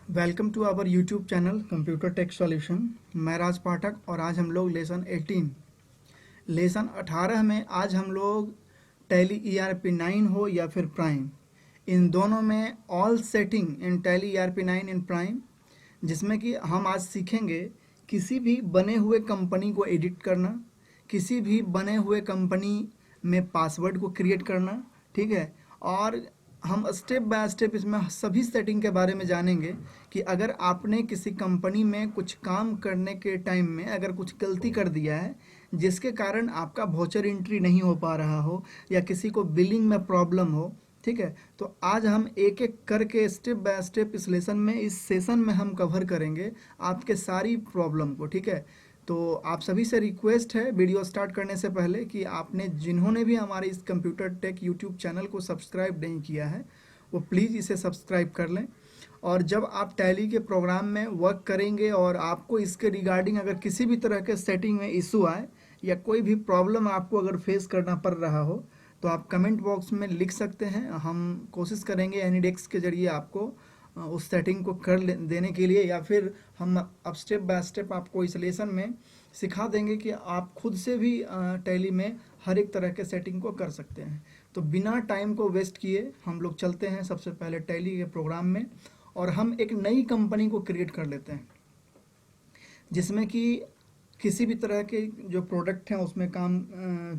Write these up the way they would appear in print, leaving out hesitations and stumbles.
Welcome to our YouTube channel computer tech solution. मैं राज पाठक और आज हम लोग लेसन 18 में आज हम लोग टैली ERP9 हो या फिर प्राइम, इन दोनों में ऑल सेटिंग इन टैली ERP9 इन प्राइम, जिसमें कि हम आज सीखेंगे किसी भी बने हुए कंपनी को एडिट करना, किसी भी बने हुए कंपनी में पासवर्ड को क्रिएट करना, ठीक है। और हम स्टेप बाय स्टेप इसमें सभी सेटिंग के बारे में जानेंगे कि अगर आपने किसी कंपनी में कुछ काम करने के टाइम में अगर कुछ गलती कर दिया है जिसके कारण आपका वाउचर एंट्री नहीं हो पा रहा हो या किसी को बिलिंग में प्रॉब्लम हो, ठीक है, तो आज हम एक एक करके स्टेप बाय स्टेप इस सेशन में हम कवर करेंगे आपके सारी प्रॉब्लम को, ठीक है। तो आप सभी से रिक्वेस्ट है वीडियो स्टार्ट करने से पहले कि आपने जिन्होंने भी हमारे इस कंप्यूटर टेक यूट्यूब चैनल को सब्सक्राइब नहीं किया है वो प्लीज़ इसे सब्सक्राइब कर लें। और जब आप टैली के प्रोग्राम में वर्क करेंगे और आपको इसके रिगार्डिंग अगर किसी भी तरह के सेटिंग में इशू आए या कोई भी प्रॉब्लम आपको अगर फेस करना पड़ रहा हो तो आप कमेंट बॉक्स में लिख सकते हैं। हम कोशिश करेंगे एनीडेस्क के जरिए आपको उस सेटिंग को देने के लिए, या फिर हम अब स्टेप बाय स्टेप आपको इस लेसन में सिखा देंगे कि आप खुद से भी टैली में हर एक तरह के सेटिंग को कर सकते हैं। तो बिना टाइम को वेस्ट किए हम लोग चलते हैं सबसे पहले टैली के प्रोग्राम में और हम एक नई कंपनी को क्रिएट कर लेते हैं जिसमें कि किसी भी तरह के जो प्रोडक्ट हैं उसमें काम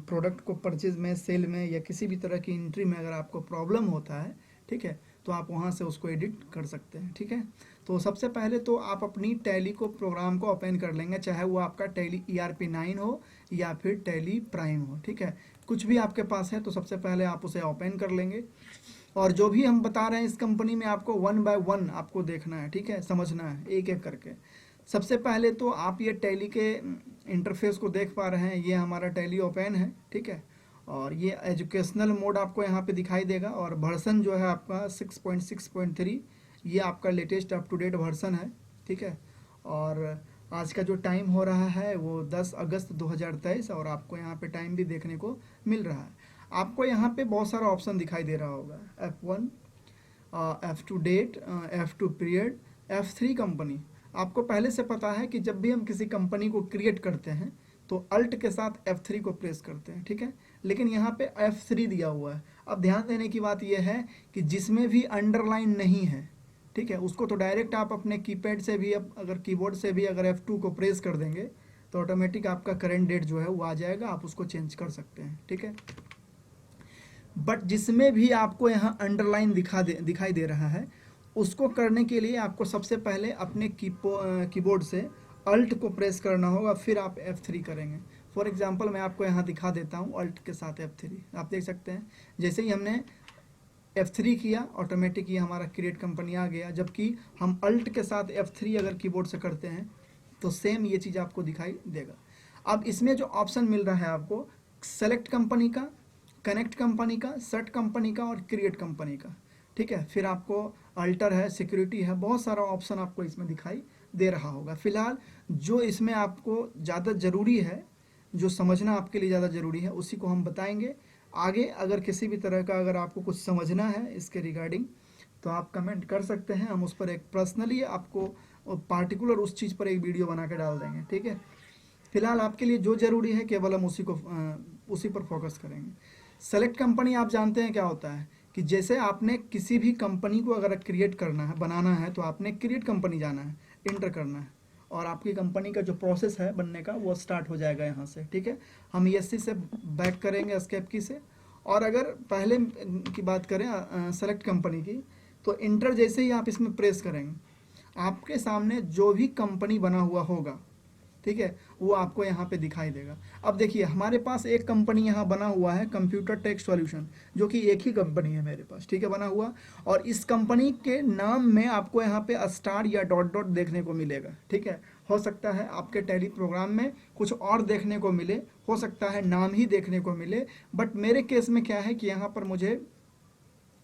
प्रोडक्ट को परचेज में, सेल में या किसी भी तरह की एंट्री में अगर आपको प्रॉब्लम होता है, ठीक है, तो आप वहाँ से उसको एडिट कर सकते हैं, ठीक है। तो सबसे पहले तो आप अपनी टैली को प्रोग्राम को ओपन कर लेंगे, चाहे वो आपका टैली ERP9 हो या फिर टैली प्राइम हो, ठीक है, कुछ भी आपके पास है तो सबसे पहले आप उसे ओपन कर लेंगे। और जो भी हम बता रहे हैं इस कंपनी में आपको 1 बाय 1 आपको देखना है, ठीक है, समझना है एक एक करके। सबसे पहले तो आप ये टैली के इंटरफेस को देख पा रहे हैं, ये हमारा टैली ओपन है, ठीक है। और ये एजुकेशनल मोड आपको यहाँ पे दिखाई देगा और वर्जन जो है आपका 6.6.3, ये आपका latest up to date version है, ठीक है। और आज का जो टाइम हो रहा है वो 10 अगस्त 2023 और आपको यहाँ पे टाइम भी देखने को मिल रहा है। आपको यहाँ पे बहुत सारा ऑप्शन दिखाई दे रहा होगा, F1, F2 date, F2 period, F3 company. आपको पहले से पता है कि जब भी हम किसी कंपनी को क्रिएट करते हैं तो अल्ट के साथ F3 को प्रेस करते हैं, ठीक है, लेकिन यहाँ पे F3 दिया हुआ है। अब ध्यान देने की बात यह है कि जिसमें भी अंडरलाइन नहीं है, ठीक है, उसको तो डायरेक्ट आप अपने कीपैड से भी अगर कीबोर्ड से भी अगर F2 को प्रेस कर देंगे तो ऑटोमेटिक आपका करंट डेट जो है वो आ जाएगा, आप उसको चेंज कर सकते हैं, ठीक है। बट जिसमें भी आपको यहाँ अंडरलाइन दिखाई दे रहा है उसको करने के लिए आपको सबसे पहले अपने कीबोर्ड से अल्ट को प्रेस करना होगा, फिर आप F3 करेंगे। फॉर एग्जांपल मैं आपको यहाँ दिखा देता हूँ अल्ट के साथ F3, आप देख सकते हैं जैसे ही हमने F3 किया ऑटोमेटिक ये हमारा क्रिएट कंपनी आ गया। जबकि हम अल्ट के साथ F3 अगर कीबोर्ड से करते हैं तो सेम ये चीज़ आपको दिखाई देगा। अब इसमें जो ऑप्शन मिल रहा है आपको सेलेक्ट कंपनी का, कनेक्ट कंपनी का, सेट कंपनी का और क्रिएट कंपनी का, ठीक है। फिर आपको अल्टर है, सिक्योरिटी है, बहुत सारा ऑप्शन आपको इसमें दिखाई दे रहा होगा। फिलहाल जो इसमें आपको ज़्यादा ज़रूरी है, जो समझना आपके लिए ज़्यादा ज़रूरी है, उसी को हम बताएंगे आगे। अगर किसी भी तरह का अगर आपको कुछ समझना है इसके रिगार्डिंग तो आप कमेंट कर सकते हैं, हम उस पर एक पर्सनली आपको पार्टिकुलर उस चीज़ पर एक वीडियो बना के डाल देंगे, ठीक है। फिलहाल आपके लिए जो ज़रूरी है केवल हम उसी पर फोकस करेंगे। सेलेक्ट कंपनी आप जानते हैं क्या होता है कि जैसे आपने किसी भी कंपनी को अगर क्रिएट करना है, बनाना है, तो आपने क्रिएट कंपनी जाना है, इंटर करना है और आपकी कंपनी का जो प्रोसेस है बनने का वो स्टार्ट हो जाएगा यहाँ से, ठीक है। हम ESC से बैक करेंगे एस्केप की से। और अगर पहले की बात करें सेलेक्ट कंपनी की, तो इंटर जैसे ही आप इसमें प्रेस करेंगे आपके सामने जो भी कंपनी बना हुआ होगा, ठीक है, वो आपको यहाँ पे दिखाई देगा। अब देखिए हमारे पास एक कंपनी यहाँ बना हुआ है कंप्यूटर टेक सॉल्यूशन, जो कि एक ही कंपनी है मेरे पास, ठीक है, बना हुआ। और इस कंपनी के नाम में आपको यहाँ पे स्टार या डॉट डॉट देखने को मिलेगा, ठीक है। हो सकता है आपके टैली प्रोग्राम में कुछ और देखने को मिले, हो सकता है नाम ही देखने को मिले, बट मेरे केस में क्या है कि यहाँ पर मुझे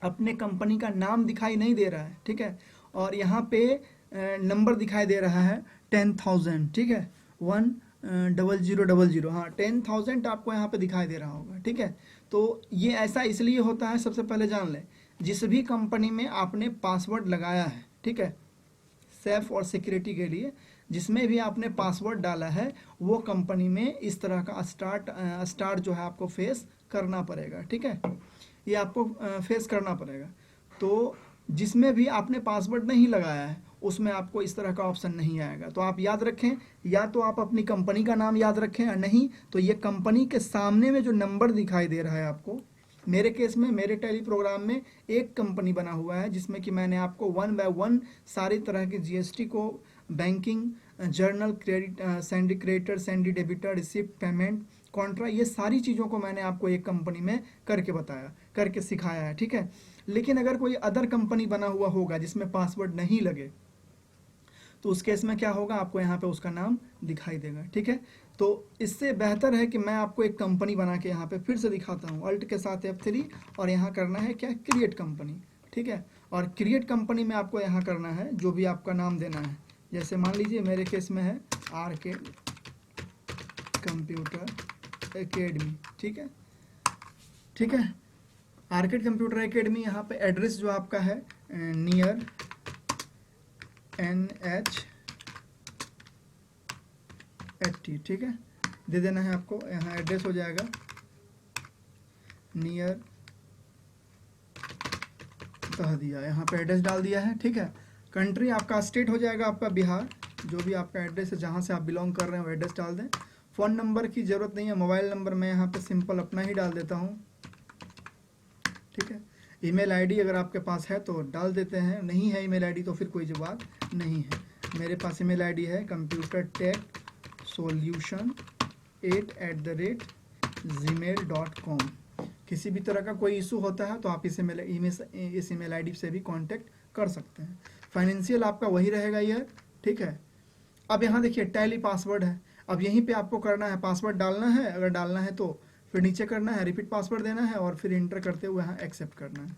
अपने कंपनी का नाम दिखाई नहीं दे रहा है, ठीक है। और यहाँ पे नंबर दिखाई दे रहा है 10,000, ठीक है, 10000, हाँ 10,000 आपको यहाँ पे दिखाई दे रहा होगा, ठीक है। तो ये ऐसा इसलिए होता है, सबसे पहले जान लें, जिस भी कंपनी में आपने पासवर्ड लगाया है, ठीक है, सेफ और सिक्योरिटी के लिए जिसमें भी आपने पासवर्ड डाला है वो कंपनी में इस तरह का स्टार्ट जो है आपको फेस करना पड़ेगा। ठीक है, ये आपको फेस करना पड़ेगा। तो जिसमें भी आपने पासवर्ड नहीं लगाया है उसमें आपको इस तरह का ऑप्शन नहीं आएगा। तो आप याद रखें, या तो आप अपनी कंपनी का नाम याद रखें, और नहीं तो ये कंपनी के सामने में जो नंबर दिखाई दे रहा है आपको, मेरे केस में मेरे टैली प्रोग्राम में एक कंपनी बना हुआ है जिसमें कि मैंने आपको 1 बाय 1 सारी तरह की जीएसटी को, banking, journal, credit, Sandy creditor, Sandy debtor, receipt, payment, Contra, ये सारी चीज़ों को मैंने आपको एक कंपनी में करके बताया, करके सिखाया है। ठीक है, लेकिन अगर कोई अदर कंपनी बना हुआ होगा जिसमें पासवर्ड नहीं लगे तो उस केस में क्या होगा, आपको यहाँ पे उसका नाम दिखाई देगा। ठीक है, तो इससे बेहतर है कि मैं आपको एक कंपनी बना के यहाँ पे फिर से दिखाता हूँ। अल्ट के साथ F3 और यहाँ करना है क्या, क्रिएट कंपनी। ठीक है, और क्रिएट कंपनी में आपको यहाँ करना है जो भी आपका नाम देना है। जैसे मान लीजिए मेरे केस में है आर्केड कंप्यूटर एकेडमी। ठीक है, ठीक है, आर्केड कंप्यूटर एकेडमी। यहाँ पे एड्रेस जो आपका है नियर NH80, ठीक है, दे देना है आपको। यहाँ एड्रेस हो जाएगा नियर दहदिया, यहाँ पे एड्रेस डाल दिया है। ठीक है, कंट्री आपका, स्टेट हो जाएगा आपका बिहार, जो भी आपका एड्रेस है जहाँ से आप बिलोंग कर रहे हैं वो एड्रेस डाल दें। फ़ोन नंबर की ज़रूरत नहीं है, मोबाइल नंबर मैं यहाँ पे सिंपल अपना ही डाल देता हूँ। ठीक है, ईमेल आईडी अगर आपके पास है तो डाल देते हैं, नहीं है ईमेल आईडी तो फिर कोई बात नहीं है। मेरे पास ईमेल आईडी है computertechsolution8@gmail.com। किसी भी तरह का कोई इशू होता है तो आप इस ईमेल आईडी से भी कांटेक्ट कर सकते हैं। फाइनेंशियल आपका वही रहेगा यार। ठीक है, अब यहाँ देखिए टैली पासवर्ड है, अब यहीं पे आपको करना है, पासवर्ड डालना है, अगर डालना है तो फिर नीचे करना है, रिपीट पासवर्ड देना है और फिर इंटर करते हुए यहाँ एक्सेप्ट करना है।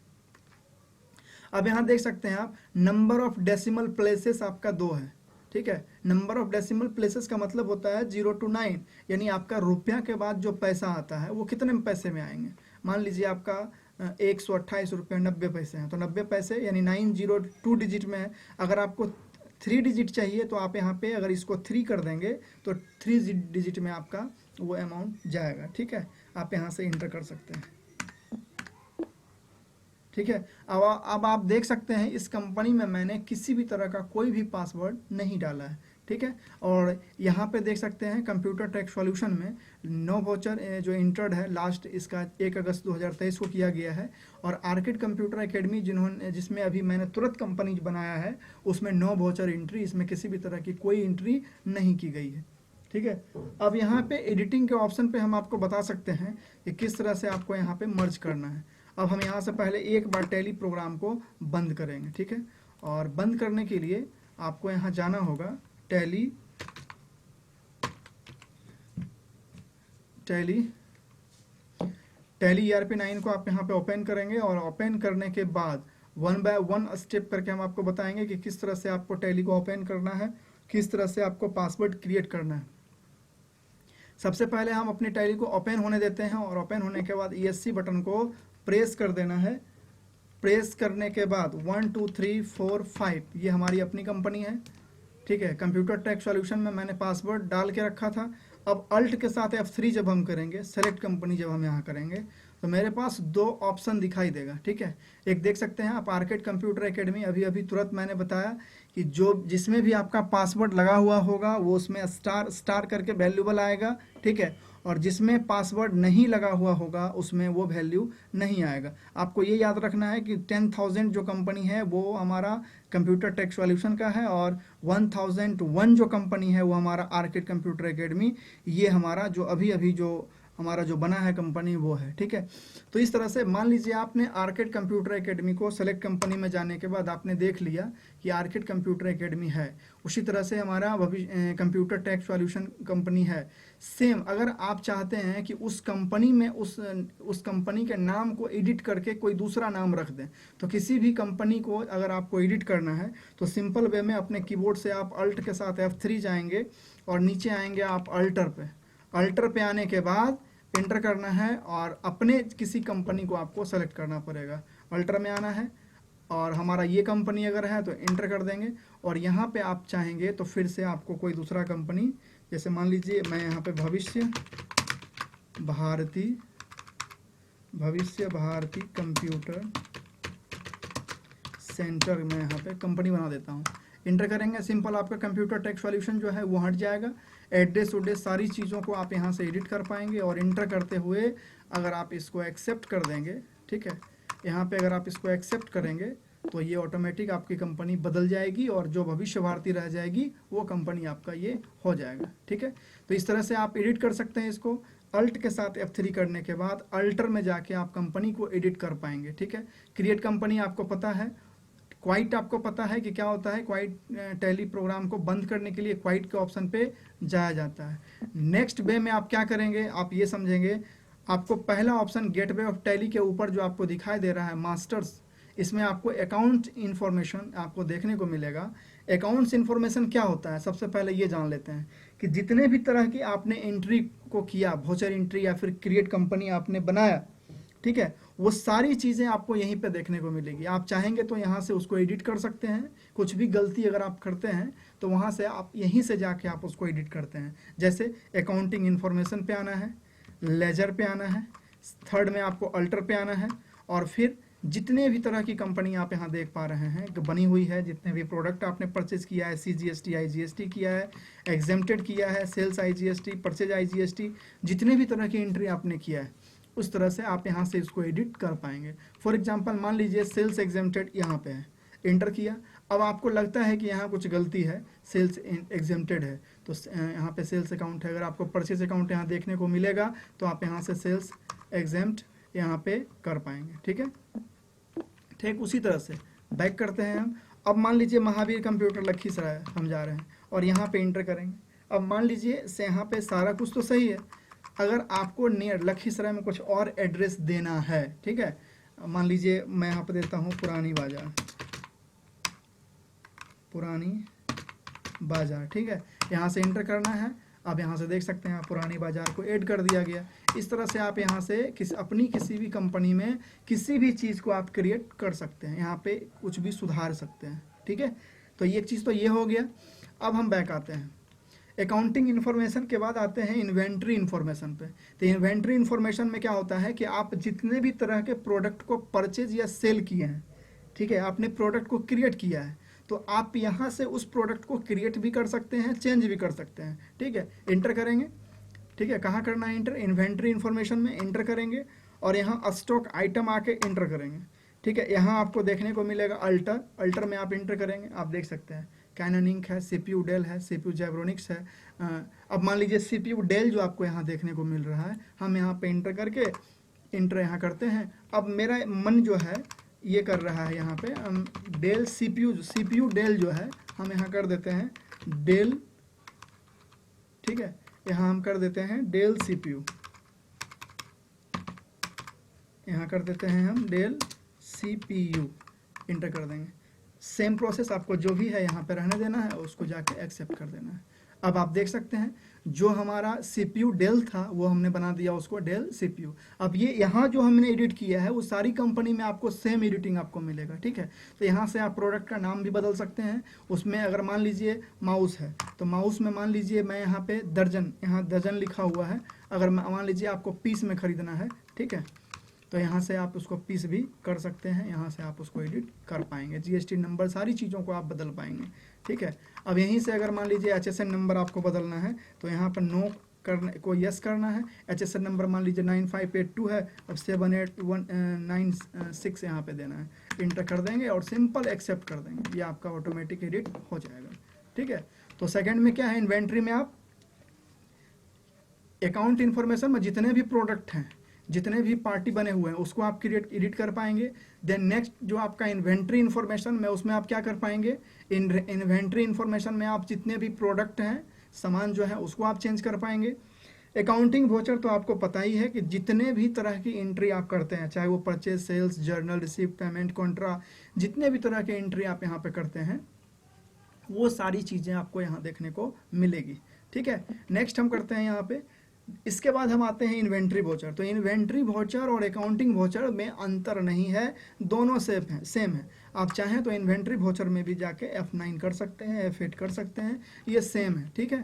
अब यहाँ देख सकते हैं आप, नंबर ऑफ डेसिमल प्लेसेस आपका 2 है। ठीक है, नंबर ऑफ डेसिमल प्लेसेस का मतलब होता है 0 to 9, यानी आपका रुपया के बाद जो पैसा आता है वो कितने पैसे में आएंगे। मान लीजिए आपका 128 रुपये 90 पैसे हैं, तो 90 पैसे यानी 902 डिजिट में है। अगर आपको 3 डिजिट चाहिए तो आप यहाँ पे अगर इसको 3 कर देंगे तो 3 डिजिट में आपका वो अमाउंट जाएगा। ठीक है, आप यहाँ से इंटर कर सकते हैं। ठीक है, अब आप देख सकते हैं इस कंपनी में मैंने किसी भी तरह का कोई भी पासवर्ड नहीं डाला है। ठीक है, और यहाँ पे देख सकते हैं कंप्यूटर टेक सॉल्यूशन में नो वाउचर जो इंटर्ड है लास्ट, इसका 1 अगस्त 2023 को किया गया है। और आर्केड कंप्यूटर एकेडमी जिसमें अभी मैंने तुरंत कंपनी बनाया है उसमें नो वाउचर एंट्री, इसमें किसी भी तरह की कोई एंट्री नहीं की गई है। ठीक है, अब यहाँ पे एडिटिंग के ऑप्शन पे हम आपको बता सकते हैं कि किस तरह से आपको यहाँ पे मर्ज करना है। अब हम यहाँ से पहले एक बार टैली प्रोग्राम को बंद करेंगे। ठीक है, और बंद करने के लिए आपको यहाँ जाना होगा टैली ERP9 को आप यहाँ पे ओपन करेंगे और ओपन करने के बाद 1 बाय 1 स्टेप करके हम आपको बताएंगे कि किस तरह से आपको टैली को ओपन करना है, किस तरह से आपको पासवर्ड क्रिएट करना है। सबसे पहले हम अपनी टैली को ओपन होने देते हैं और ओपन होने के बाद ESC बटन को प्रेस कर देना है। प्रेस करने के बाद 1 2 3 4 5 ये हमारी अपनी कंपनी है। ठीक है, कंप्यूटर टेक सॉल्यूशन में मैंने पासवर्ड डाल के रखा था। अब अल्ट के साथ F3 जब हम करेंगे, सेलेक्ट कंपनी जब हम यहाँ करेंगे तो मेरे पास 2 ऑप्शन दिखाई देगा। ठीक है, एक देख सकते हैं आप आर्केड कंप्यूटर एकेडमी, अभी तुरंत मैंने बताया कि जिसमें भी आपका पासवर्ड लगा हुआ होगा वो उसमें स्टार करके वैल्यूबल आएगा। ठीक है, और जिसमें पासवर्ड नहीं लगा हुआ होगा उसमें वो वैल्यू नहीं आएगा। आपको ये याद रखना है कि 10,000 जो कंपनी है वो हमारा कंप्यूटर टेक सॉल्यूशन का है और 1001 जो कंपनी है वो हमारा आर्केड कंप्यूटर एकेडमी, ये हमारा जो अभी जो हमारा जो बना है कंपनी वो है। ठीक है, तो इस तरह से मान लीजिए आपने आर्केड कंप्यूटर एकेडमी को सेलेक्ट कंपनी में जाने के बाद आपने देख लिया कि आर्केड कंप्यूटर एकेडमी है। उसी तरह से हमारा कंप्यूटर टेक सॉल्यूशन कंपनी है। सेम अगर आप चाहते हैं कि उस कंपनी में उस कंपनी के नाम को एडिट करके कोई दूसरा नाम रख दें, तो किसी भी कंपनी को अगर आपको एडिट करना है तो सिंपल वे में अपने कीबोर्ड से आप अल्ट के साथ F3 जाएंगे और नीचे आएंगे आप अल्टर पे आने के बाद इंटर करना है और अपने किसी कंपनी को आपको सेलेक्ट करना पड़ेगा। अल्टर में आना है, और हमारा ये कंपनी अगर है तो इंटर कर देंगे। और यहाँ पे आप चाहेंगे तो फिर से आपको कोई दूसरा कंपनी, जैसे मान लीजिए मैं यहाँ पे भविष्य भारती कंप्यूटर सेंटर में यहाँ पे कंपनी बना देता हूँ। इंटर करेंगे, सिंपल आपका कंप्यूटर टेक सॉल्यूशन जो है वो हट जाएगा। एड्रेस उड्रेस सारी चीज़ों को आप यहाँ से एडिट कर पाएंगे। और इंटर करते हुए अगर आप इसको एक्सेप्ट कर देंगे, ठीक है, यहाँ पे अगर आप इसको एक्सेप्ट करेंगे तो ये ऑटोमेटिक आपकी कंपनी बदल जाएगी और जो भविष्य भारती रह जाएगी वो कंपनी आपका ये हो जाएगा, ठीक है। तो इस तरह से आप एडिट कर सकते हैं इसको। अल्ट के साथ F3 करने के बाद अल्टर में जाके आप कंपनी को एडिट कर पाएंगे, ठीक है। क्रिएट कंपनी आपको पता है, क्वाइट आपको पता है कि क्या होता है। क्वाइट टैली प्रोग्राम को बंद करने के लिए क्वाइट के ऑप्शन पे जाया जाता है। नेक्स्ट वे में आप क्या करेंगे, आप ये समझेंगे। आपको पहला ऑप्शन गेटवे ऑफ टैली के ऊपर जो आपको दिखाई दे रहा है मास्टर्स, इसमें आपको अकाउंट इन्फॉर्मेशन आपको देखने को मिलेगा। अकाउंट्स इन्फॉर्मेशन क्या होता है, सबसे पहले ये जान लेते हैं कि जितने भी तरह की आपने एंट्री को किया, वोचर एंट्री या फिर क्रिएट कंपनी आपने बनाया, ठीक है, वो सारी चीज़ें आपको यहीं पे देखने को मिलेगी। आप चाहेंगे तो यहाँ से उसको एडिट कर सकते हैं। कुछ भी गलती अगर आप करते हैं तो वहाँ से आप यहीं से जाके आप उसको एडिट करते हैं। जैसे अकाउंटिंग इन्फॉर्मेशन पे आना है, लेजर पे आना है, थर्ड में आपको अल्टर पे आना है, और फिर जितने भी तरह की कंपनी आप यहाँ देख पा रहे हैं कि बनी हुई है, जितने भी प्रोडक्ट आपने परचेज किया है, CGST IGST किया है, एग्जेम्प्टेड किया है, सेल्स IGST, परचेज IGST, जितने भी तरह की एंट्री आपने किया है उस तरह से आप यहाँ से इसको एडिट कर पाएंगे। फॉर एग्जांपल मान लीजिए सेल्स एग्जेम्प्टेड यहाँ पे है, इंटर किया। अब आपको लगता है कि यहाँ कुछ गलती है, सेल्स एग्जेम्प्टेड है तो यहाँ पे सेल्स अकाउंट है। अगर आपको परचेज अकाउंट यहाँ देखने को मिलेगा तो आप यहाँ से सेल्स एग्जेम्प्ट यहाँ पे कर पाएंगे, ठीक है। ठीक उसी तरह से बैक करते हैं हम। अब मान लीजिए महावीर कंप्यूटर लखीसराय हम जा रहे हैं और यहाँ पे इंटर करेंगे। अब मान लीजिए से यहाँ पे सारा कुछ तो सही है, अगर आपको नियर लखीसराय में कुछ और एड्रेस देना है, ठीक है, मान लीजिए मैं यहाँ पे देता हूँ पुरानी बाजार, ठीक है, यहाँ से इंटर करना है। अब यहाँ से देख सकते हैं आप पुरानी बाजार को ऐड कर दिया गया। इस तरह से आप यहाँ से अपनी किसी भी कंपनी में किसी भी चीज़ को आप क्रिएट कर सकते हैं, यहाँ पे कुछ भी सुधार सकते हैं, ठीक है। तो ये चीज़ तो ये हो गया। अब हम बैक आते हैं, अकाउंटिंग इन्फॉर्मेशन के बाद आते हैं इन्वेंट्री इन्फॉर्मेशन पे। तो इन्वेंट्री इन्फॉर्मेशन में क्या होता है कि आप जितने भी तरह के प्रोडक्ट को परचेज या सेल किए हैं, ठीक है, आपने प्रोडक्ट को क्रिएट किया है, तो आप यहाँ से उस प्रोडक्ट को क्रिएट भी कर सकते हैं, चेंज भी कर सकते हैं, ठीक है। इंटर करेंगे, ठीक है, कहाँ करना है इंटर, इन्वेंट्री इन्फॉर्मेशन में इंटर करेंगे और यहाँ स्टॉक आइटम आके इंटर करेंगे, ठीक है। यहाँ आपको देखने को मिलेगा अल्टर में आप इंटर करेंगे, आप देख सकते हैं कैनन इंक है, CPU डेल है, CPU जेब्रोनिक्स है। अब मान लीजिए CPU डेल जो आपको यहाँ देखने को मिल रहा है, हम यहाँ पे इंटर करके इंटर यहाँ करते हैं। अब मेरा मन जो है ये कर रहा है यहाँ पे डेल CPU डेल जो है हम यहाँ कर देते हैं डेल, ठीक है, यहाँ हम कर देते हैं डेल CPU, यहाँ कर देते हैं हम डेल CPU, इंटर कर देंगे। सेम प्रोसेस आपको जो भी है यहाँ पे रहने देना है, उसको जाके एक्सेप्ट कर देना है। अब आप देख सकते हैं जो हमारा CPU डेल था वो हमने बना दिया उसको डेल CPU। अब ये यहाँ जो हमने एडिट किया है वो सारी कंपनी में आपको सेम एडिटिंग आपको मिलेगा, ठीक है। तो यहाँ से आप प्रोडक्ट का नाम भी बदल सकते हैं। उसमें अगर मान लीजिए माउस है तो माउस में मान लीजिए मैं यहाँ पे दर्जन, यहाँ दर्जन लिखा हुआ है, अगर मान लीजिए आपको पीस में ख़रीदना है, ठीक है, तो यहाँ से आप उसको पीस भी कर सकते हैं, यहाँ से आप उसको एडिट कर पाएंगे। GST नंबर सारी चीज़ों को आप बदल पाएंगे, ठीक है। अब यहीं से अगर मान लीजिए HSN नंबर आपको बदलना है तो यहाँ पर नो करने को यस करना है। HSN नंबर मान लीजिए 9582 है, अब 78196 यहाँ पे देना है, इंटर कर देंगे और सिंपल एक्सेप्ट कर देंगे, ये आपका ऑटोमेटिक एडिट हो जाएगा, ठीक है। तो सेकेंड में क्या है, इन्वेंट्री में आप अकाउंट इन्फॉर्मेशन में जितने भी प्रोडक्ट हैं, जितने भी पार्टी बने हुए हैं उसको आप एडिट कर पाएंगे। देन नेक्स्ट जो आपका इन्वेंट्री इन्फॉर्मेशन में, उसमें आप क्या कर पाएंगे, इन्वेंट्री इन्फॉर्मेशन में आप जितने भी प्रोडक्ट हैं, सामान जो है उसको आप चेंज कर पाएंगे। अकाउंटिंग वोचर तो आपको पता ही है कि जितने भी तरह की एंट्री आप करते हैं, चाहे वो purchase, sales, journal, receipt, payment, contra, जितने भी तरह के एंट्री आप यहाँ पे करते हैं वो सारी चीज़ें आपको यहाँ देखने को मिलेगी, ठीक है। नेक्स्ट हम करते हैं यहाँ पे, इसके बाद हम आते हैं इन्वेंट्री वोचर। तो इन्वेंट्री वोचर और अकाउंटिंग वोचर में अंतर नहीं है, दोनों सेम है। आप चाहें तो इन्वेंट्री वोचर में भी जाके F9 कर सकते हैं, F8 कर सकते हैं, ये सेम है, ठीक है।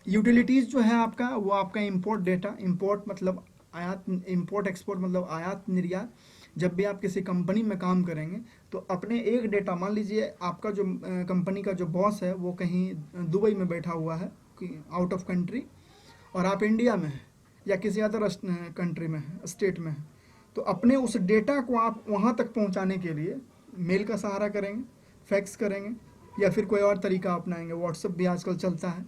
यूटिलिटीज़ जो है आपका, वो आपका इंपोर्ट डेटा, इंपोर्ट मतलब आयात, इंपोर्ट एक्सपोर्ट मतलब आयात निर्यात। जब भी आप किसी कंपनी में काम करेंगे तो अपने एक डेटा, मान लीजिए आपका जो कंपनी का जो बॉस है वो कहीं दुबई में बैठा हुआ है, आउट ऑफ कंट्री, और आप इंडिया में हैं या किसी अदर कंट्री में है, स्टेट में है, तो अपने उस डेटा को आप वहाँ तक पहुँचाने के लिए मेल का सहारा करेंगे, फैक्स करेंगे, या फिर कोई और तरीका अपनाएंगे। व्हाट्सएप भी आजकल चलता है,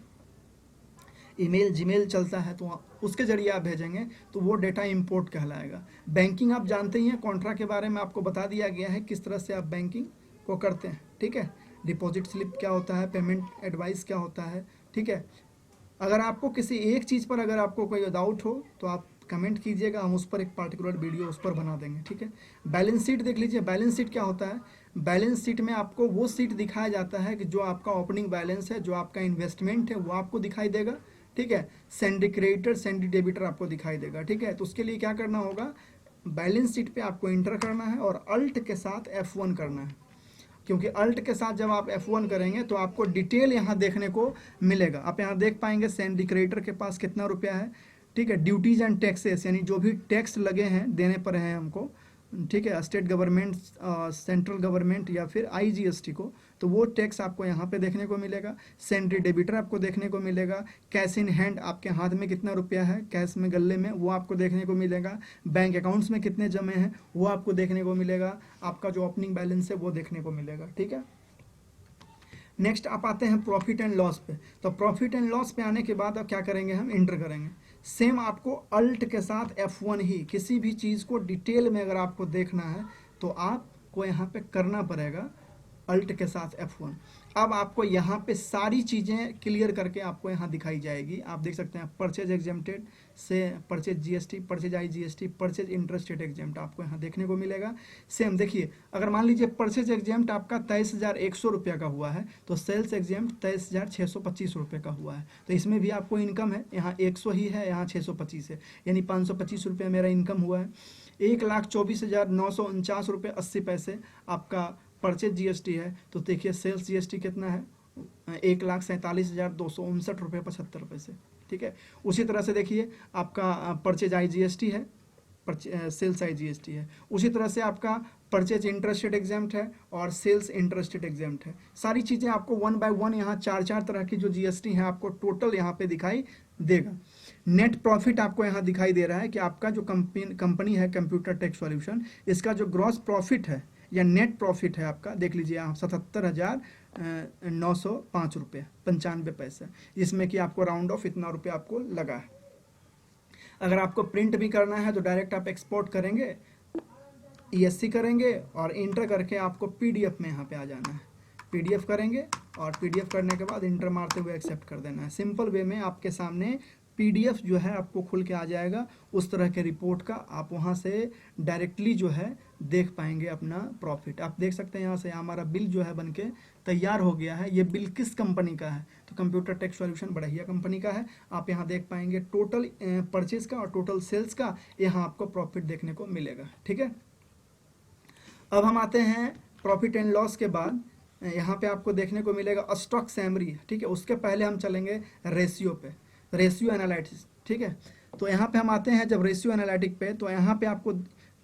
ईमेल, जीमेल चलता है, तो उसके जरिए आप भेजेंगे तो वो डेटा इंपोर्ट कहलाएगा। बैंकिंग आप जानते ही हैं, कॉन्ट्रा के बारे में आपको बता दिया गया है किस तरह से आप बैंकिंग को करते हैं, ठीक है। डिपॉजिट स्लिप क्या होता है, पेमेंट एडवाइस क्या होता है, ठीक है। अगर आपको किसी एक चीज़ पर अगर आपको कोई डाउट हो तो आप कमेंट कीजिएगा, हम उस पर एक पार्टिकुलर वीडियो उस पर बना देंगे, ठीक है। बैलेंस शीट देख लीजिए, बैलेंस शीट क्या होता है। बैलेंस शीट में आपको वो शीट दिखाया जाता है कि जो आपका ओपनिंग बैलेंस है, जो आपका इन्वेस्टमेंट है, वो आपको दिखाई देगा, ठीक है। सेंडी क्रेडिटर, सेंडी डेबिटर आपको दिखाई देगा, ठीक है। तो उसके लिए क्या करना होगा, बैलेंस शीट पे आपको इंटर करना है और अल्ट के साथ F1 करना है, क्योंकि अल्ट के साथ जब आप F1 करेंगे तो आपको डिटेल यहाँ देखने को मिलेगा। आप यहाँ देख पाएंगे सेंडी क्रेडिटर के पास कितना रुपया है, ठीक है। ड्यूटीज एंड टैक्सेस, यानी जो भी टैक्स लगे हैं, देने पर हैं हमको, ठीक है, स्टेट गवर्नमेंट, सेंट्रल गवर्नमेंट या फिर IGST को, तो वो टैक्स आपको यहाँ पे देखने को मिलेगा। सेंट्री डेबिटर आपको देखने को मिलेगा। कैश इन हैंड, आपके हाथ में कितना रुपया है कैश में, गले में, वो आपको देखने को मिलेगा। बैंक अकाउंट्स में कितने जमे हैं वो आपको देखने को मिलेगा। आपका जो ओपनिंग बैलेंस है वो देखने को मिलेगा, ठीक है। नेक्स्ट आप आते हैं प्रॉफिट एंड लॉस पे। तो प्रॉफिट एंड लॉस पे आने के बाद अब क्या करेंगे, हम इंटर करेंगे। सेम आपको अल्ट के साथ F1 ही, किसी भी चीज़ को डिटेल में अगर आपको देखना है तो आपको यहाँ पे करना पड़ेगा अल्ट के साथ F1। अब आपको यहाँ पे सारी चीज़ें क्लियर करके आपको यहाँ दिखाई जाएगी। आप देख सकते हैं परचेज एग्जेम्प्टेड से purchase GST, purchase IGST, purchase interest rate exempt आपको यहाँ देखने को मिलेगा। सेम देखिए, अगर मान लीजिए परचेज एग्जेम्प्ट आपका 23,100 रुपये का हुआ है तो सेल्स एग्जेम्प्ट 23,625 रुपये का हुआ है, तो इसमें भी आपको इनकम है, यहाँ 100 ही है, यहाँ 625 है, यानी 525 रुपये मेरा इनकम हुआ है। 1,24,949 रुपये 80 पैसे आपका परचेज GST है। तो देखिए सेल्स GST कितना है, 1,47,259 रुपये 75 पैसे, ठीक है। उसी तरह से देखिए आपका परचेज IGST है, सेल्स IGST है। उसी तरह से आपका परचेज इंटरेस्ट रेट एग्जाम्प्ट है और सेल्स इंटरेस्ट रेट एग्जाम्प्ट है। सारी चीज़ें आपको 1 बाय 1 यहाँ 4 तरह की जो GST है आपको टोटल यहाँ पे दिखाई देगा। नेट प्रॉफिट आपको यहाँ दिखाई दे रहा है कि आपका जो कंपनी है कंप्यूटर टेक सॉल्यूशन, इसका जो ग्रॉस प्रॉफिट है या नेट प्रॉफिट है आपका, देख लीजिए यहाँ 77,905 रुपये 95 पैसे, जिसमें कि आपको राउंड ऑफ इतना रुपये आपको लगा है। अगर आपको प्रिंट भी करना है तो डायरेक्ट आप एक्सपोर्ट करेंगे, ESC करेंगे और इंटर करके आपको PDF में यहाँ पे आ जाना है। PDF करेंगे और PDF करने के बाद इंटर मारते हुए एक्सेप्ट कर देना है। सिंपल वे में आपके सामने PDF जो है आपको खुल के आ जाएगा। उस तरह के रिपोर्ट का आप वहाँ से डायरेक्टली जो है देख पाएंगे अपना प्रॉफिट। आप देख सकते हैं यहाँ से हमारा बिल जो है बनके तैयार हो गया है। ये बिल किस कंपनी का है, तो कंप्यूटर टेक सॉल्यूशन बढ़िया कंपनी का है। आप यहाँ देख पाएंगे टोटल परचेज का और टोटल सेल्स का, यहाँ आपको प्रॉफिट देखने को मिलेगा, ठीक है। अब हम आते हैं प्रॉफिट एंड लॉस के बाद, यहाँ पे आपको देखने को मिलेगा स्टॉक सैमरी, ठीक है। उसके पहले हम चलेंगे रेशियो पे, रेशियो एनालिटिक्स, ठीक है। तो यहाँ पे हम आते हैं जब रेशियो एनालिटिक पे, तो यहाँ पे आपको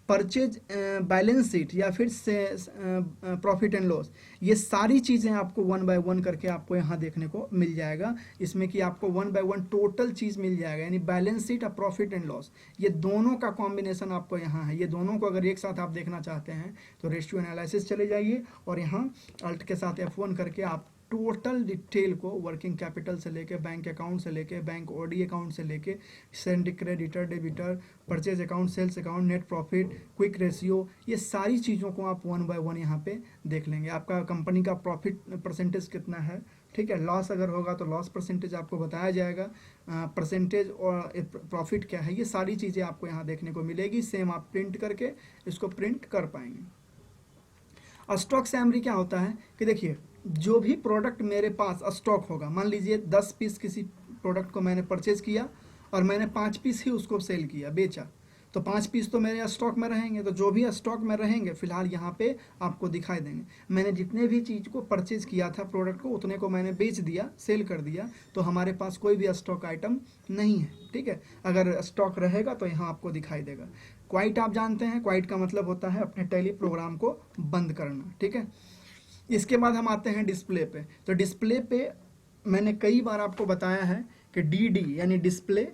परचेज बैलेंस शीट या फिर से प्रॉफिट एंड लॉस, ये सारी चीज़ें आपको 1 बाय 1 करके आपको यहाँ देखने को मिल जाएगा। इसमें कि आपको 1 बाय 1 टोटल चीज़ मिल जाएगा, यानी बैलेंस शीट और प्रॉफिट एंड लॉस, ये दोनों का कॉम्बिनेशन आपको यहाँ है। ये दोनों को अगर एक साथ आप देखना चाहते हैं तो रेशियो एनालिसिस चले जाइए और यहाँ अल्ट के साथ F1 करके आप टोटल डिटेल को, वर्किंग कैपिटल से लेके बैंक अकाउंट से लेके बैंक OD अकाउंट से लेके send creditor debtor purchase account sales account net profit quick ratio, ये सारी चीज़ों को आप 1 बाय 1 यहाँ पे देख लेंगे। आपका कंपनी का प्रॉफिट परसेंटेज कितना है, ठीक है। लॉस अगर होगा तो लॉस परसेंटेज आपको बताया जाएगा, परसेंटेज और प्रॉफिट क्या है, ये सारी चीज़ें आपको यहाँ देखने को मिलेगी। सेम आप प्रिंट करके इसको प्रिंट कर पाएंगे। स्टॉक सैमरी क्या होता है कि देखिए जो भी प्रोडक्ट मेरे पास स्टॉक होगा, मान लीजिए 10 पीस किसी प्रोडक्ट को मैंने परचेज किया और मैंने 5 पीस ही उसको सेल किया, बेचा, तो 5 पीस तो मेरे स्टॉक में रहेंगे, तो जो भी स्टॉक में रहेंगे फिलहाल यहाँ पे आपको दिखाई देंगे। मैंने जितने भी चीज़ को परचेज किया था प्रोडक्ट को, उतने को मैंने बेच दिया, सेल कर दिया, तो हमारे पास कोई भी स्टॉक आइटम नहीं है। ठीक है, अगर स्टॉक रहेगा तो यहाँ आपको दिखाई देगा। क्वाइट आप जानते हैं, क्वाइट का मतलब होता है अपने टैली प्रोग्राम को बंद करना। ठीक है, इसके बाद हम आते हैं डिस्प्ले पे। तो डिस्प्ले पे मैंने कई बार आपको बताया है कि डी यानी डिस्प्ले,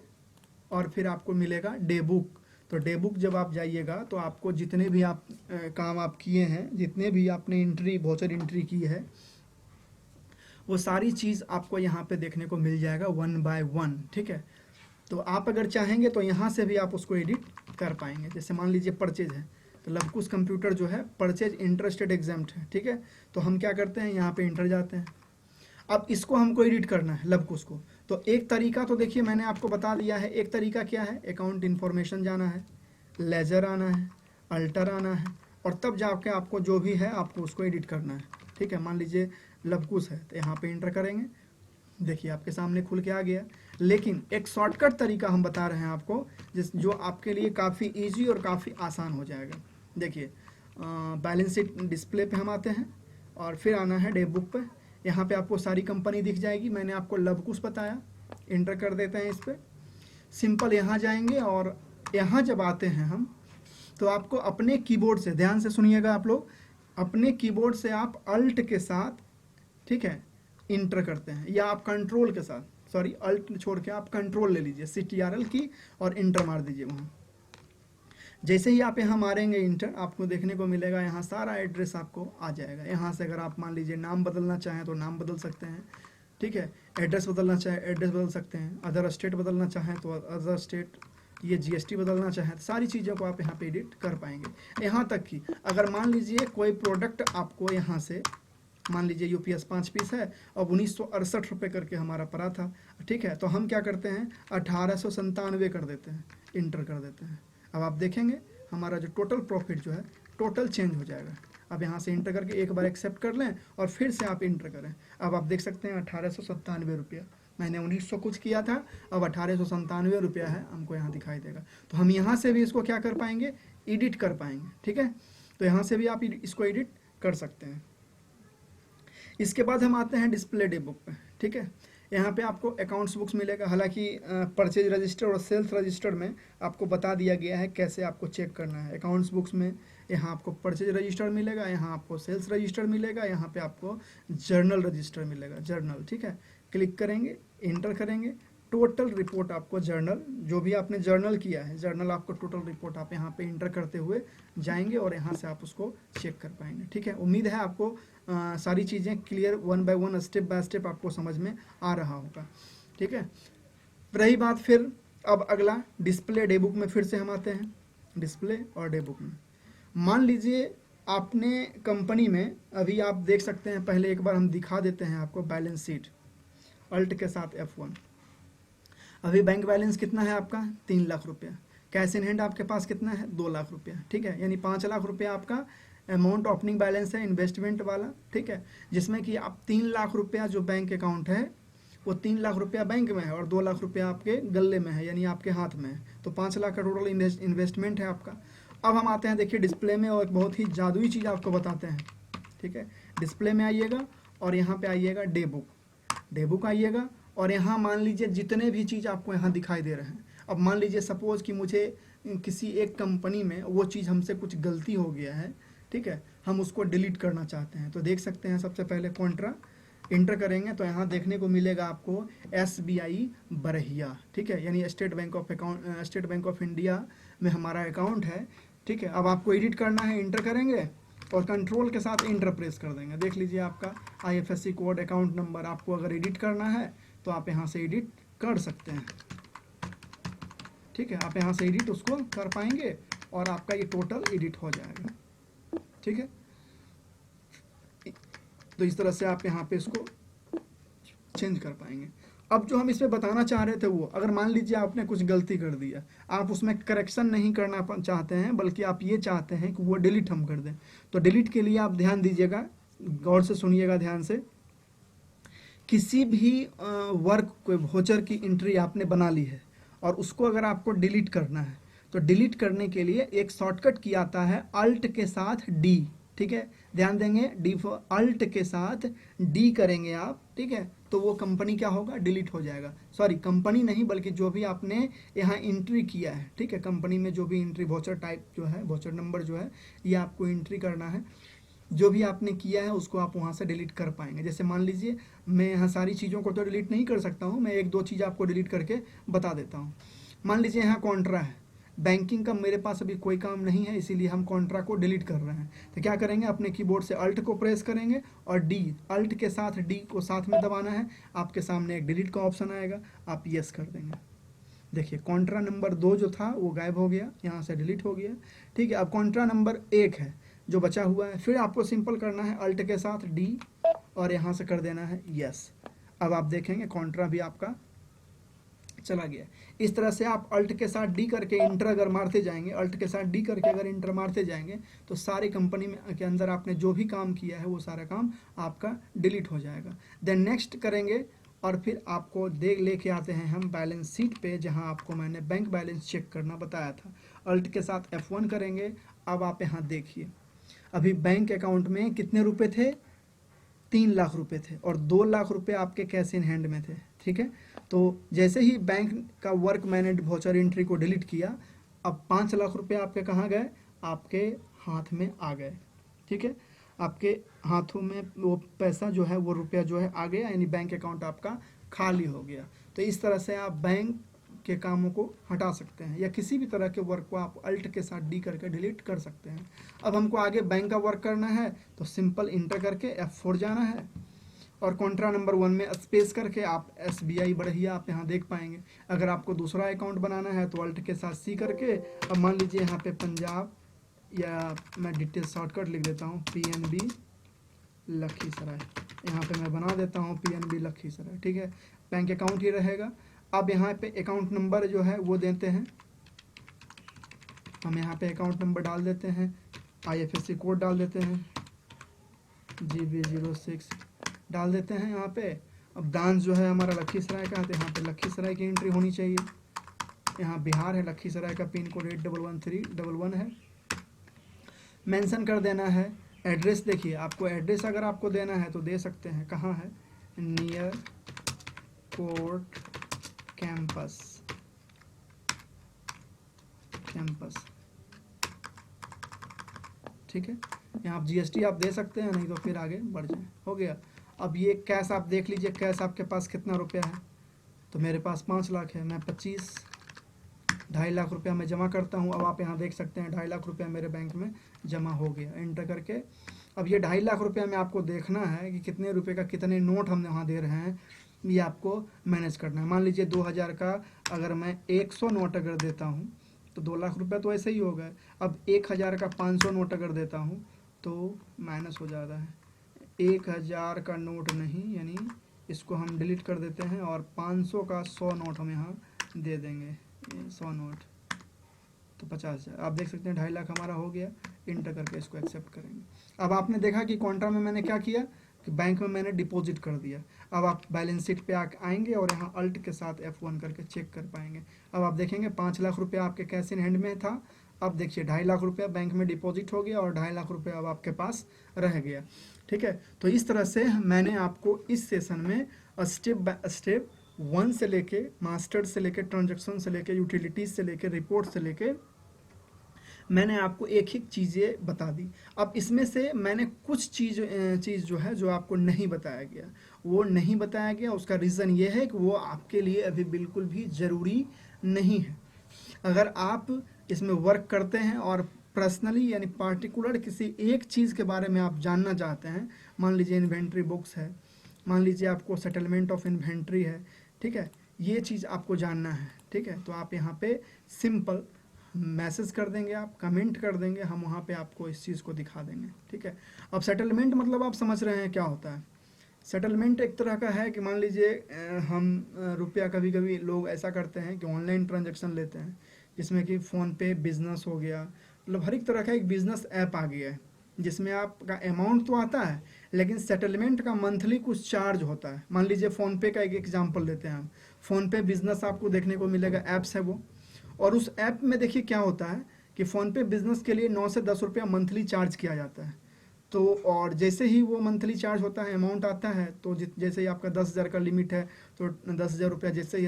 और फिर आपको मिलेगा डे बुक। तो डे बुक जब आप जाइएगा तो आपको जितने भी आप काम आप किए हैं, जितने भी आपने एंट्री वॉचर एंट्री की है, वो सारी चीज़ आपको यहाँ पे देखने को मिल जाएगा 1 बाय 1। ठीक है, तो आप अगर चाहेंगे तो यहाँ से भी आप उसको एडिट कर पाएंगे। जैसे मान लीजिए परचेज है, तो लवकुश कंप्यूटर जो है परचेज इंटरेस्टेड एग्जाम्प्ट है। ठीक है, तो हम क्या करते हैं, यहाँ पे इंटर जाते हैं। अब इसको हमको एडिट करना है लवकुश को। तो एक तरीका तो देखिए मैंने आपको बता दिया है। एक तरीका क्या है, अकाउंट इन्फॉर्मेशन जाना है, लेजर आना है, अल्टर आना है, और तब जाके आपको जो भी है आपको उसको एडिट करना है। ठीक है, मान लीजिए लवकुश है तो यहाँ पे इंटर करेंगे, देखिए आपके सामने खुल के आ गया। लेकिन एक शॉर्टकट तरीका हम बता रहे हैं आपको, जो आपके लिए काफ़ी ईजी और काफ़ी आसान हो जाएगा। देखिए बैलेंस शीट डिस्प्ले पे हम आते हैं और फिर आना है डे बुक पे। यहाँ पे आपको सारी कंपनी दिख जाएगी, मैंने आपको लवकुश बताया, इंटर कर देते हैं इस पर। सिंपल यहाँ जाएंगे और यहाँ जब आते हैं हम, तो आपको अपने कीबोर्ड से, ध्यान से सुनिएगा आप लोग, अपने कीबोर्ड से आप अल्ट के साथ, ठीक है, इंटर करते हैं, या आप कंट्रोल के साथ, सॉरी अल्ट छोड़ के आप कंट्रोल ले लीजिए, CTRL की, और इंटर मार दीजिए वहाँ। जैसे ही आप यहाँ मारेंगे इंटर, आपको देखने को मिलेगा यहाँ सारा एड्रेस आपको आ जाएगा। यहाँ से अगर आप मान लीजिए नाम बदलना चाहें तो नाम बदल सकते हैं। ठीक है, एड्रेस बदलना चाहें एड्रेस बदल सकते हैं, अदर स्टेट बदलना चाहें तो अदर स्टेट, ये GST बदलना चाहें, सारी चीज़ों को आप यहाँ पे एडिट कर पाएंगे। यहाँ तक कि अगर मान लीजिए कोई प्रोडक्ट आपको यहाँ से, मान लीजिए UPS 5 पीस है, अब 1968 रुपये करके हमारा पड़ा था। ठीक है, तो हम क्या करते हैं, 1897 कर देते हैं, इंटर कर देते हैं। अब आप देखेंगे हमारा जो टोटल प्रॉफिट जो है टोटल चेंज हो जाएगा। अब यहाँ से इंटर करके एक बार एक्सेप्ट कर लें और फिर से आप इंटर करें। अब आप देख सकते हैं 1897 रुपया, मैंने 1900 कुछ किया था, अब 1897 रुपया है, हमको यहाँ दिखाई देगा। तो हम यहाँ से भी इसको क्या कर पाएंगे, एडिट कर पाएंगे। ठीक है, तो यहाँ से भी आप इसको एडिट कर सकते हैं। इसके बाद हम आते हैं डिस्प्ले डे बुक पे। ठीक है, यहाँ पे आपको अकाउंट्स बुक्स मिलेगा। हालांकि परचेज रजिस्टर और सेल्स रजिस्टर में आपको बता दिया गया है कैसे आपको चेक करना है। अकाउंट्स बुक्स में यहाँ आपको परचेज रजिस्टर मिलेगा, यहाँ आपको सेल्स रजिस्टर मिलेगा, यहाँ पे आपको जर्नल रजिस्टर मिलेगा, जर्नल। ठीक है, क्लिक करेंगे, इंटर करेंगे, टोटल रिपोर्ट आपको जर्नल, जो भी आपने जर्नल किया है जर्नल, आपको टोटल रिपोर्ट आप यहाँ पे इंटर करते हुए जाएंगे और यहाँ से आप उसको चेक कर पाएंगे। ठीक है, उम्मीद है आपको सारी चीज़ें clear 1 by 1 step by step आपको समझ में आ रहा होगा। ठीक है, रही बात फिर अब अगला डिस्प्ले डे बुक में, फिर से हम आते हैं डिस्प्ले और डे बुक में। मान लीजिए आपने कंपनी में, अभी आप देख सकते हैं, पहले एक बार हम दिखा देते हैं आपको बैलेंस शीट, अल्ट के साथ F1। अभी बैंक बैलेंस कितना है आपका, 3 लाख रुपया। कैश इन हैंड आपके पास कितना है, 2 लाख रुपया। ठीक है, यानी 5 लाख रुपया आपका अमाउंट ओपनिंग बैलेंस है इन्वेस्टमेंट वाला। ठीक है, जिसमें कि आप 3 लाख रुपया जो बैंक अकाउंट है वो 3 लाख रुपया बैंक में है और 2 लाख रुपया आपके गले में है, यानी आपके हाथ में है। तो 5 लाख का टोटल इन्वेस्टमेंट है आपका। अब हम आते हैं, देखिए डिस्प्ले में, और एक बहुत ही जादुई चीज़ आपको बताते हैं। ठीक है, डिस्प्ले में आइएगा और यहाँ पे आइएगा डे बुक, डे बुक आइएगा और यहाँ मान लीजिए जितने भी चीज़ आपको यहाँ दिखाई दे रहे हैं। अब मान लीजिए सपोज कि मुझे किसी एक कंपनी में वो चीज़ हमसे कुछ गलती हो गया है। ठीक है, हम उसको डिलीट करना चाहते हैं, तो देख सकते हैं सबसे पहले कॉन्ट्रा इंटर करेंगे तो यहाँ देखने को मिलेगा आपको SBI बरहिया। ठीक है, यानी स्टेट बैंक ऑफ इंडिया में हमारा अकाउंट है। ठीक है, अब आपको एडिट करना है, इंटर करेंगे और कंट्रोल के साथ इंटर प्रेस कर देंगे। देख लीजिए आपका IFSC कोड, अकाउंट नंबर, आपको अगर एडिट करना है तो आप यहाँ से एडिट कर सकते हैं। ठीक है, आप यहाँ से एडिट उसको कर पाएंगे और आपका ये टोटल एडिट हो जाएगा। ठीक है, तो इस तरह से आप यहाँ पे इसको चेंज कर पाएंगे। अब जो हम इसमें बताना चाह रहे थे वो, अगर मान लीजिए आपने कुछ गलती कर दिया, आप उसमें करेक्शन नहीं करना चाहते हैं, बल्कि आप ये चाहते हैं कि वो डिलीट हम कर दें, तो डिलीट के लिए आप ध्यान दीजिएगा, गौर से सुनिएगा ध्यान से। किसी भी वर्क कोई वोचर की एंट्री आपने बना ली है और उसको अगर आपको डिलीट करना है, तो डिलीट करने के लिए एक शॉर्टकट की आता है अल्ट के साथ डी, ठीक है, ध्यान देंगे, डी फॉर अल्ट के साथ डी करेंगे आप, ठीक है, तो वो कंपनी क्या होगा, डिलीट हो जाएगा। सॉरी, कंपनी नहीं बल्कि जो भी आपने यहाँ एंट्री किया है, ठीक है, कंपनी में जो भी एंट्री वॉचर टाइप जो है, वॉचर नंबर जो है, ये आपको एंट्री करना है। जो भी आपने किया है उसको आप वहाँ से डिलीट कर पाएंगे। जैसे मान लीजिए मैं यहाँ सारी चीज़ों को तो डिलीट नहीं कर सकता हूँ, मैं एक दो चीज़ आपको डिलीट करके बता देता हूँ। मान लीजिए यहाँ कॉन्ट्रा है, बैंकिंग का मेरे पास अभी कोई काम नहीं है, इसीलिए हम कॉन्ट्रा को डिलीट कर रहे हैं। तो क्या करेंगे, अपने कीबोर्ड से अल्ट को प्रेस करेंगे और डी, अल्ट के साथ डी को साथ में दबाना है। आपके सामने एक डिलीट का ऑप्शन आएगा, आप यस कर देंगे। देखिए कॉन्ट्रा नंबर 2 जो था वो गायब हो गया, यहाँ से डिलीट हो गया, ठीक है। अब कॉन्ट्रा नंबर 1 है जो बचा हुआ है, फिर आपको सिंपल करना है अल्ट के साथ डी और यहाँ से कर देना है यस। अब आप देखेंगे कॉन्ट्रा भी आपका चला गया। इस तरह से आप अल्ट के साथ डी करके इंटर अगर मारते जाएंगे, अल्ट के साथ डी करके अगर इंटर मारते जाएंगे तो सारी कंपनी में के अंदर आपने जो भी काम किया है वो सारा काम आपका डिलीट हो जाएगा। देन नेक्स्ट करेंगे और फिर आपको लेके आते हैं हम बैलेंस शीट पे, जहां आपको मैंने बैंक बैलेंस चेक करना बताया था। अल्ट के साथ F1 करेंगे। अब आप यहाँ देखिए अभी बैंक अकाउंट में कितने रुपए थे, 3 लाख रुपए थे और 2 लाख रुपए आपके कैश इन हैंड में थे, ठीक है। तो जैसे ही बैंक का वर्क मैंने वॉचर एंट्री को डिलीट किया, अब 5 लाख रुपए आपके कहाँ गए, आपके हाथ में आ गए, ठीक है, आपके हाथों में वो पैसा जो है, वो रुपया जो है आ गया, यानी बैंक अकाउंट आपका खाली हो गया। तो इस तरह से आप बैंक के कामों को हटा सकते हैं या किसी भी तरह के वर्क को आप अल्ट के साथ डी करके डिलीट कर सकते हैं। अब हमको आगे बैंक का वर्क करना है तो सिंपल इंटर करके F4 जाना है और कॉन्ट्रा नंबर 1 में स्पेस करके आप SBI बढ़िया आप यहाँ देख पाएंगे। अगर आपको दूसरा अकाउंट बनाना है तो अल्ट के साथ C करके, अब मान लीजिए यहाँ पे पंजाब, या मैं डिटेल शॉर्टकट लिख देता हूँ PNB लखीसराय, यहाँ पे मैं बना देता हूँ PNB लखीसराय, ठीक है, बैंक अकाउंट ही रहेगा। अब यहाँ पे अकाउंट नंबर जो है वो देते हैं, हम यहाँ पे अकाउंट नंबर डाल देते हैं, IFSC कोड डाल देते हैं, GB06 डाल देते हैं यहाँ पे। अब ब्रांच जो है हमारा लखीसराय का है तो यहाँ पे लखीसराय की एंट्री होनी चाहिए। यहाँ बिहार है, लखीसराय का पिन कोड 811311 है, मेंशन कर देना है। एड्रेस देखिए, आपको एड्रेस अगर आपको देना है तो दे सकते हैं, कहाँ है, नियर कोर्ट कैंपस, ठीक है। यहाँ आप GST आप दे सकते हैं, नहीं तो फिर आगे बढ़ जाए, हो गया। अब ये कैश आप देख लीजिए, कैश आपके पास कितना रुपया है, तो मेरे पास 5 लाख है, मैं 2.5 लाख रुपया मैं जमा करता हूँ। अब आप यहाँ देख सकते हैं 2.5 लाख रुपया मेरे बैंक में जमा हो गया, एंटर करके। अब ये 2.5 लाख रुपया में आपको देखना है कि कितने रुपए का कितने नोट हम वहाँ दे रहे हैं, ये आपको मैनेज करना है। मान लीजिए 2000 का अगर मैं 100 नोट अगर देता हूँ तो 2 लाख रुपया तो ऐसे ही हो गए। अब 1000 का 500 नोट अगर देता हूँ तो माइनस हो जाता है, 1000 का नोट नहीं, यानी इसको हम डिलीट कर देते हैं और 500 का 100 नोट हम यहाँ दे देंगे, 100 नोट तो 50,000। आप देख सकते हैं 2.5 लाख हमारा हो गया, इंटर करके इसको एक्सेप्ट करेंगे। अब आपने देखा कि कॉन्ट्रा में मैंने क्या किया कि बैंक में मैंने डिपॉजिट कर दिया। अब आप बैलेंस शीट पे आएंगे और यहाँ अल्ट के साथ F1 करके चेक कर पाएंगे। अब आप देखेंगे 5 लाख रुपया आपके कैश इन हैंड में था, अब देखिए 2.5 लाख रुपया बैंक में डिपॉजिट हो गया और 2.5 लाख रुपया अब आपके पास रह गया, ठीक है। तो इस तरह से मैंने आपको इस सेशन में स्टेप बाय स्टेप 1 से लेके मास्टर से लेके ट्रांजैक्शन से लेके यूटिलिटीज से लेके रिपोर्ट से लेके मैंने आपको एक एक चीज़ें बता दी। अब इसमें से मैंने कुछ चीज़ जो है जो आपको नहीं बताया गया, वो नहीं बताया गया, उसका रीज़न ये है कि वो आपके लिए अभी बिल्कुल भी ज़रूरी नहीं है। अगर आप इसमें वर्क करते हैं और पर्सनली यानी पार्टिकुलर किसी एक चीज़ के बारे में आप जानना चाहते हैं, मान लीजिए इन्वेंट्री बुक्स है, मान लीजिए आपको सेटलमेंट ऑफ इन्वेंट्री है, ठीक है, ये चीज़ आपको जानना है, ठीक है, तो आप यहाँ पे सिंपल मैसेज कर देंगे, आप कमेंट कर देंगे, हम वहाँ पे आपको इस चीज़ को दिखा देंगे, ठीक है। अब सेटलमेंट मतलब आप समझ रहे हैं क्या होता है। सेटलमेंट एक तरह का है कि मान लीजिए हम रुपया, कभी कभी लोग ऐसा करते हैं कि ऑनलाइन ट्रांजैक्शन लेते हैं, जिसमें कि फ़ोनपे बिजनेस हो गया, मतलब हर एक तरह का एक बिजनेस ऐप आ गया है जिसमें आपका अमाउंट तो आता है लेकिन सेटलमेंट का मंथली कुछ चार्ज होता है। मान लीजिए फ़ोनपे का एक एग्जांपल लेते हैं हम, फ़ोनपे बिजनेस आपको देखने को मिलेगा, ऐप्स है वो, और उस ऐप में देखिए क्या होता है कि फ़ोनपे बिजनेस के लिए 9 से 10 रुपया मंथली चार्ज किया जाता है। तो और जैसे ही वो मंथली चार्ज होता है, अमाउंट आता है, तो जैसे ही आपका 10,000 का लिमिट है, तो 10,000 रुपया जैसे ही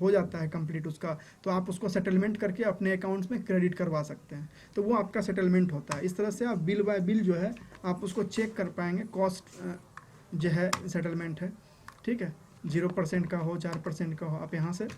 हो जाता है कंप्लीट उसका, तो आप उसको सेटलमेंट करके अपने अकाउंट्स में क्रेडिट करवा सकते हैं। तो वो आपका सेटलमेंट होता है। इस तरह से आप बिल बाय बिल जो है आप उसको चेक कर पाएंगे, कॉस्ट जो है सेटलमेंट है, ठीक है, 0% का हो 4% का हो, आप यहाँ से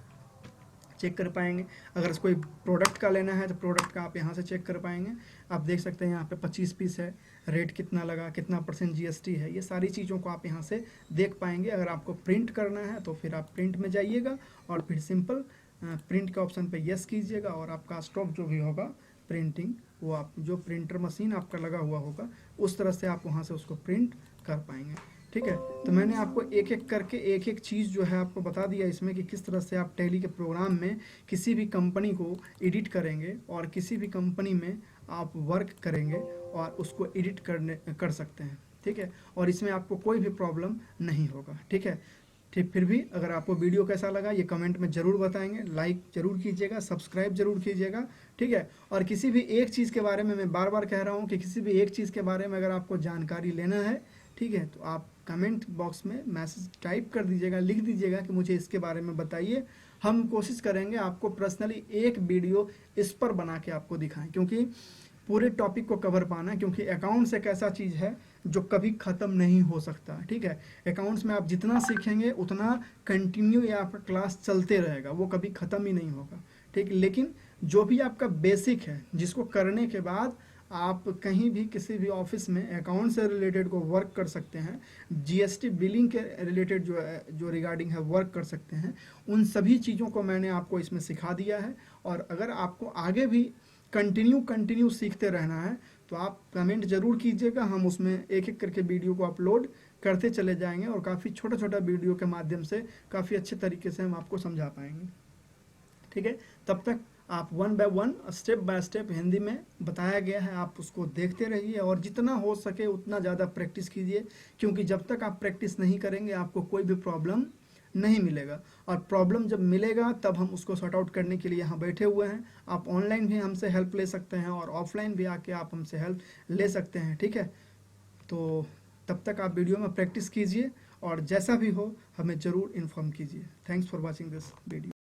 चेक कर पाएंगे। अगर कोई प्रोडक्ट का लेना है तो प्रोडक्ट का आप यहाँ से चेक कर पाएंगे। आप देख सकते हैं यहाँ पे 25 पीस है, रेट कितना लगा, कितना % GST है, ये सारी चीज़ों को आप यहाँ से देख पाएंगे। अगर आपको प्रिंट करना है तो फिर आप प्रिंट में जाइएगा और फिर सिंपल प्रिंट के ऑप्शन पे यस कीजिएगा और आपका स्टॉक जो भी होगा प्रिंटिंग, वो आप जो प्रिंटर मशीन आपका लगा हुआ होगा उस तरह से आप वहाँ से उसको प्रिंट कर पाएंगे, ठीक है। तो मैंने आपको एक एक करके एक एक चीज़ जो है आपको बता दिया इसमें कि किस तरह से आप टैली के प्रोग्राम में किसी भी कंपनी को एडिट करेंगे और किसी भी कंपनी में आप वर्क करेंगे और उसको एडिट कर सकते हैं, ठीक है। और इसमें आपको कोई भी प्रॉब्लम नहीं होगा, ठीक है। ठीक, फिर भी अगर आपको वीडियो कैसा लगा ये कमेंट में ज़रूर बताएंगे, लाइक ज़रूर कीजिएगा, सब्सक्राइब ज़रूर कीजिएगा, ठीक है। और किसी भी एक चीज़ के बारे में मैं बार बार कह रहा हूँ कि किसी भी एक चीज़ के बारे में अगर आपको जानकारी लेना है, ठीक है, तो आप कमेंट बॉक्स में मैसेज टाइप कर दीजिएगा, लिख दीजिएगा कि मुझे इसके बारे में बताइए। हम कोशिश करेंगे आपको पर्सनली एक वीडियो इस पर बना के आपको दिखाएं, क्योंकि पूरे टॉपिक को कवर पाना, क्योंकि अकाउंट्स एक ऐसा चीज़ है जो कभी ख़त्म नहीं हो सकता, ठीक है। अकाउंट्स में आप जितना सीखेंगे उतना कंटिन्यू या आपका क्लास चलते रहेगा, वो कभी ख़त्म ही नहीं होगा, ठीक। लेकिन जो भी आपका बेसिक है जिसको करने के बाद आप कहीं भी किसी भी ऑफिस में अकाउंट से रिलेटेड को वर्क कर सकते हैं, GST बिलिंग के रिलेटेड जो रिगार्डिंग है वर्क कर सकते हैं, उन सभी चीज़ों को मैंने आपको इसमें सिखा दिया है। और अगर आपको आगे भी कंटिन्यू सीखते रहना है तो आप कमेंट ज़रूर कीजिएगा, हम उसमें एक एक करके वीडियो को अपलोड करते चले जाएंगे और काफ़ी छोटा छोटा वीडियो के माध्यम से काफ़ी अच्छे तरीके से हम आपको समझा पाएंगे, ठीक है। तब तक आप 1 by 1 step by step Hindi में बताया गया है, आप उसको देखते रहिए और जितना हो सके उतना ज़्यादा प्रैक्टिस कीजिए, क्योंकि जब तक आप प्रैक्टिस नहीं करेंगे आपको कोई भी प्रॉब्लम नहीं मिलेगा। और प्रॉब्लम जब मिलेगा तब हम उसको सॉर्ट आउट करने के लिए यहाँ बैठे हुए हैं। आप ऑनलाइन भी हमसे हेल्प ले सकते हैं और ऑफलाइन भी आके आप हमसे हेल्प ले सकते हैं, ठीक है। तो तब तक आप वीडियो में प्रैक्टिस कीजिए और जैसा भी हो हमें ज़रूर इन्फॉर्म कीजिए। Thanks for watching this video.